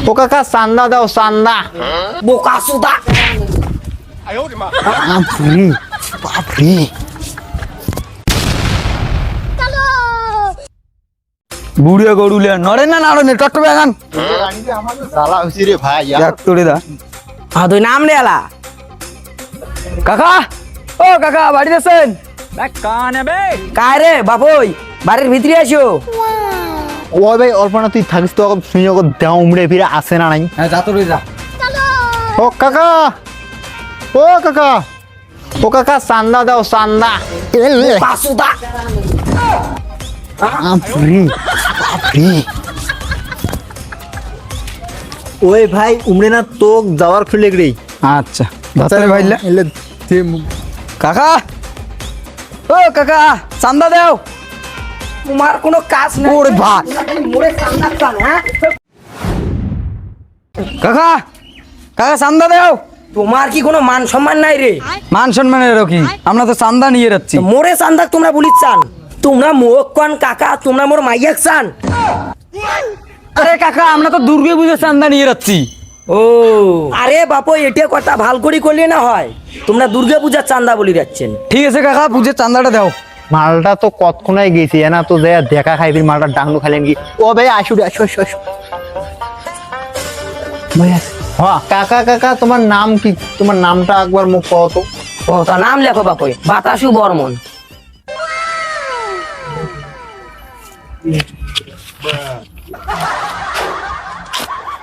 ও কাকা চান্দা দাও চান্দা। বোকা সুদা। বাপরে বাপরে। বুড়িয়া গরুলিয়া নড়ে না নাড়ে টট্ট বেগান জ্বালা হইছে রে ভাই। এক তোরে দা তুই নাম রে আলা। কাকা ও কাকা বাড়িতে আছেন? কায় রে বাপই বাড়ির ভিতরে আসো। ওই ভাই অল্পনা তুই থাকিস তো শুনি দেও উমড়ে ফিরে আসে না নাই। হ্যাঁ যা তোরে যা। ও কাকা ও কাকা ও কাকা চান্দা দাও চান্দা। বোকা সুদা। বাপরে বাপরে। ওই ভাই উমড়ে না তোক যাওয়ার খুলে রে। আচ্ছা বাতারে ভাইলা এলে কাকা ও কাকা চান্দা দেও। তোমার কোনো কাজ নাই। ওরে ভাই মোরে চান্দা চান হ্যাঁ? কাকা কাকা চান্দা দেও। তোমার কি কোনো মান সম্মান নাই রে? মান সম্মানের কি আমরা তো চান্দা নিয়ে যাচ্ছি। মোরে চান্দা তোমরা বলি চান? তোমরা মোক কন কাকা, তোমরা মোর মাইয়াক চান? আরে কাকা আমরা তো দুর্গা পুজোর চান্দা নিয়ে যাচ্ছি। ও আরে বাপু এটা কথা ভাল করে করলে না হয়। তোমরা দুর্গা পূজার চান্দা বলি যাচ্ছেন। ঠিক আছে কাকা পুজোর চান্দাটা দাও। মালটা তো কতক্ষণাই গেছি না তো যে দেখা খাইবি মালটা ডাংলু খাইলেন কি। ও ভাই আসু রে আসো আসো আসো ভাই আস। হ্যাঁ কাকা কাকা তোমার নাম কি? তোমার নামটা একবার মুখ কও তো। ও তা নাম লেখো বাপু, বাতাসু বর্মন।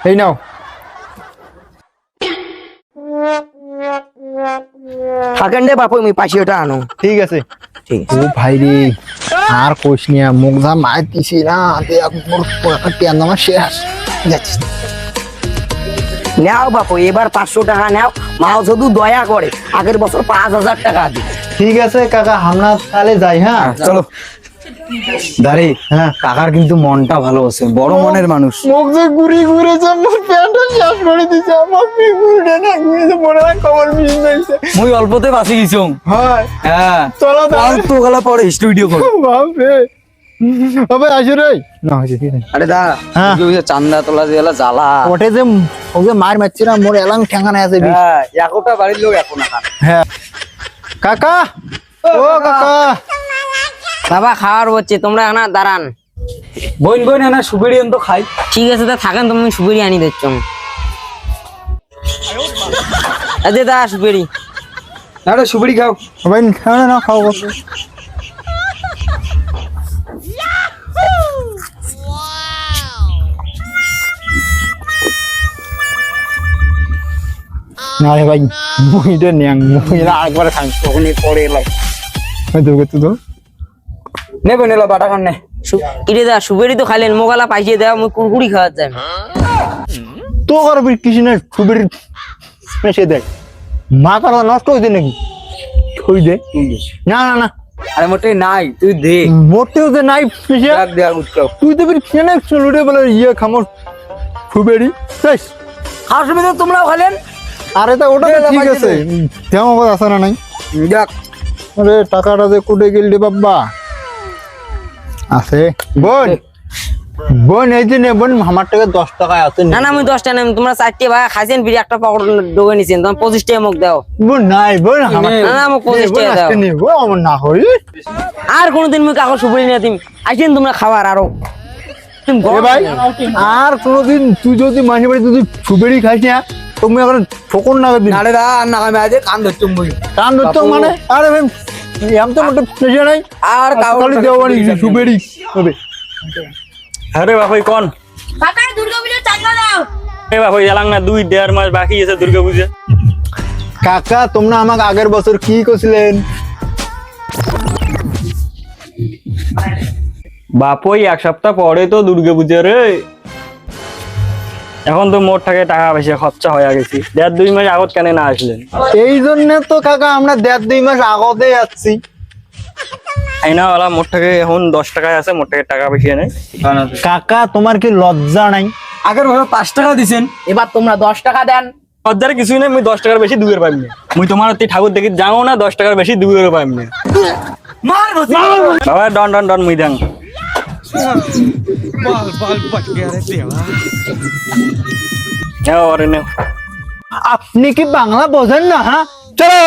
এই নাও। থাকেন রে বাপু, আমি পাশে ওটা আনো। ঠিক আছে। ঠিক ও ভাই রে আর কোশ নিয়া মুখ যা মার দিছি না টিয়ার নামা শেষ যাচ্ছি। নাও বাপু এবার 500 টাকা নাও। মাও শুধু দয়া করে আগের বছর 5000 টাকা দি। ঠিক আছে কাকা আমরা তাহলে যাই। হ্যাঁ চলো দাঁড়ি। হ্যাঁ কাকার কিন্তু মনটা ভালো আছে, বড় মনের মানুষ। মুখ যে ঘুরি ঘুরেছে মোর প্যান্টটা শেষ করে দিছে। আমার ঘুরে না ঘুরেছে মনে হয় খবর মিস যাইছে। মুই অল্পতে বাঁচি গেছম। হয় হ্যাঁ চলো তাহলে। তো গলা পরে স্টুডিও কর। বাপ রে আবে আসো রে না হইছে ঠিক আছে। আরে দা হ্যাঁ। চান্দা তোলা দিলা জ্বালা। ওঠে যে ওকে মার মারছি না মোর এলাং ঠেঙ্গানা আছে। হ্যাঁ একটা বাড়ির লোক এখন না। হ্যাঁ কাকা ও কাকা বাবা খাওয়ার হচ্ছে, তোমরা না দাঁড়ান। বইন বইন না সুবিড়ি তো খাই। ঠিক আছে তা থাকেন, তুমি সুবেরি আনি দিচ্ছ। আরে দা সুবেরি। আরে সুবিড়ি খাও। ভাই খাও না খাও বস। না রে ভাই মুইটা নিয়াং মুইরা আরেকবার খাই তখনই পরে এলাই। ওই তো তো তো নেবে নিলো বাটা খান নে। ইরে দা সুবেরি তো খাইলেন, মোগালা পাইয়ে দেওয়া, মুই কুরকুরি খাওয়া যায়। তো করবি কিছু না সুবির মেশে দেখ মা করা নষ্ট হইছে নাকি হই দে। না না না আরে মোটে নাই তুই দে। মোটেও যে নাই পিছে দেখ দেখ উৎসব। তুই তো ফির কেন চলুরে বলে ইয়ে খামর সুবেরি তাই। খাওয়ার সময় তো তোমরাও খাইলেন। আরে তা ওটা তো ঠিক আছে তেমন কথা আছে না নাই। দেখ আরে টাকাটা যে কুটে গেল রে বাবা আছে বোন বোন এই যে নে বোন আমার টাকা 10 টাকা আছে। না না আমি 10 টাকা নেব, তোমরা 4টে ভাই খাইছেন, বিড়ি একটা পকড় ডোগে নিছেন, তোমরা 25 টাকা মুখ দাও। বোন নাই বোন আমার না না মোক 25 টাকা দাও। নেব আমার না হই। আর কোনদিন মুই কাকো সুবেরি নিয়ে দিম। আইছেন তোমরা খাবার আরো। তুমি এ ভাই আর কোনদিন তুই যদি মাঝে মাঝে যদি সুবেরি খাইস না তুমি এখন ঠোকর না দিন আরে দা আর না আমি আজ কান ধরতুম বই। কান ধরতো মানে আরে ভাই এম তো মোটে প্রেশার নাই আর কাউলি দেওয়ানি সুবেরি হবে। আরে বাপই কোন কাকা দুর্গা পূজার চাঁদা দাও। এ বাপই এলাং না 2-1.5 মাস বাকি আছে দুর্গা পূজা। কাকা তোমরা আমাকে আগের বছর কি কইছিলেন? বাপই এক সপ্তাহ পরে তো দুর্গা পূজা রে। এখন তো মোট টাকা পয়সা খরচা হয়ে গেছি। 1.5-2 মাস আগত কেন না আসলেন? এই জন্য তো কাকা আমরা 1.5-2 মাস আগতে যাচ্ছি। আইনাওয়ালা মোট টাকা এখন 10 টাকায় আছে, মোট টাকা পয়সা নেই। কাকা তোমার কি লজ্জা নাই? আগের ভাবে 5 টাকা দিছেন, এবার তোমরা 10 টাকা দেন। লজ্জার কিছুই নেই, মুই 10 টাকার বেশি দুয়ের পাইম না। মুই তোমার অতি ঠাকুর দেখি যাও না, 10 টাকার বেশি দুয়ের পাইম না। মার বসি বাবা ডন ডন ডন মুই দাং। बाल बाल बच गया रे देवा। নাও আরে নাও আপনি কি বাংলা বোঝেন না? হ্যাঁ, চলো।